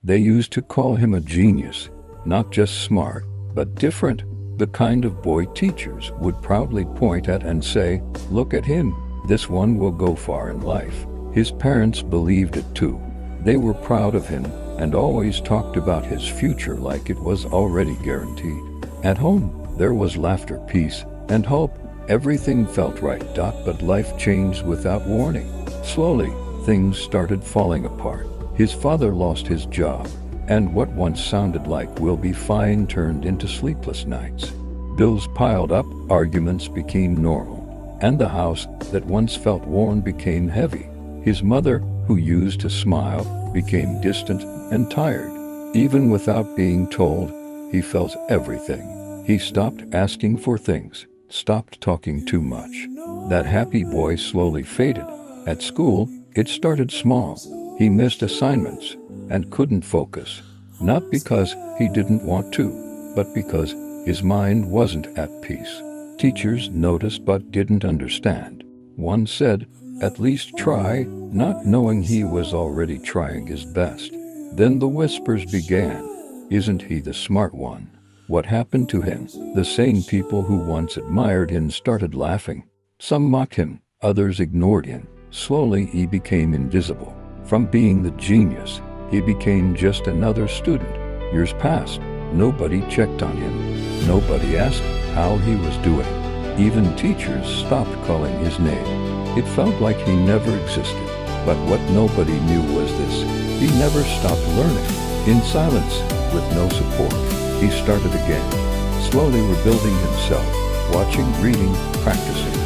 They used to call him a genius, not just smart, but different, the kind of boy teachers would proudly point at and say, "Look at him, this one will go far in life." His parents believed it too. They were proud of him and always talked about his future like it was already guaranteed. At home, there was laughter, peace, and hope. Everything felt right. But life changed without warning. Slowly, things started falling apart. His father lost his job, and what once sounded like "we'll be fine" turned into sleepless nights. Bills piled up, arguments became normal, and the house that once felt warm became heavy. His mother, who used to smile, became distant and tired. Even without being told, he felt everything. He stopped asking for things, stopped talking too much. That happy boy slowly faded. At school, it started small. He missed assignments and couldn't focus, not because he didn't want to, but because his mind wasn't at peace. Teachers noticed but didn't understand. One said, "At least try," not knowing he was already trying his best. Then the whispers began. "Isn't he the smart one? What happened to him?" The same people who once admired him started laughing. Some mocked him, others ignored him. Slowly he became invisible. From being the genius, he became just another student. Years passed. Nobody checked on him. Nobody asked how he was doing. Even teachers stopped calling his name. It felt like he never existed. But what nobody knew was this: he never stopped learning. In silence, with no support, he started again, slowly rebuilding himself, watching, reading, practicing,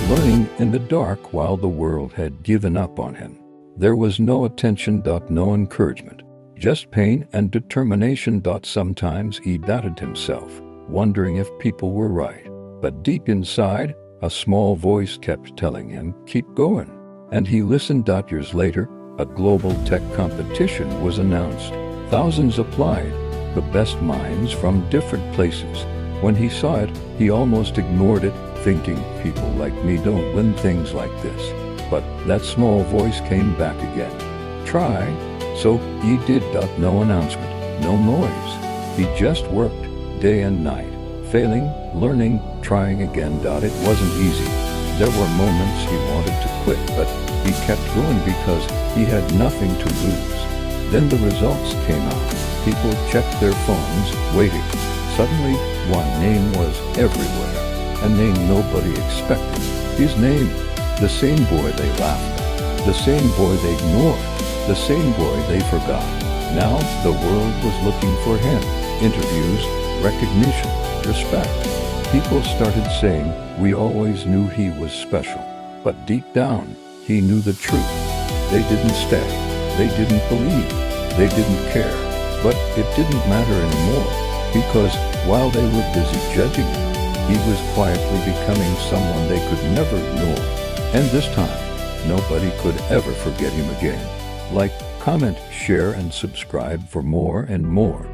learning in the dark while the world had given up on him. There was no attention, no encouragement, just pain and determination. Sometimes he doubted himself, wondering if people were right. But deep inside, a small voice kept telling him, "Keep going." And he listened. Years later, a global tech competition was announced. Thousands applied, the best minds from different places. When he saw it, he almost ignored it, thinking, "People like me don't win things like this." But that small voice came back again. "Try." So he did. No announcement, no noise. He just worked, day and night, failing, learning, trying again. It wasn't easy. There were moments he wanted to quit, but he kept going because he had nothing to lose. Then the results came out. People checked their phones, waiting. Suddenly, one name was everywhere, a name nobody expected. His name. The same boy they laughed at, the same boy they ignored, the same boy they forgot. Now the world was looking for him. Interviews, recognition, respect. People started saying, "We always knew he was special." But deep down, he knew the truth. They didn't stay. They didn't believe. They didn't care. But it didn't matter anymore, because while they were busy judging him, he was quietly becoming someone they could never ignore. And this time, nobody could ever forget him again. Like, comment, share, and subscribe for more and more.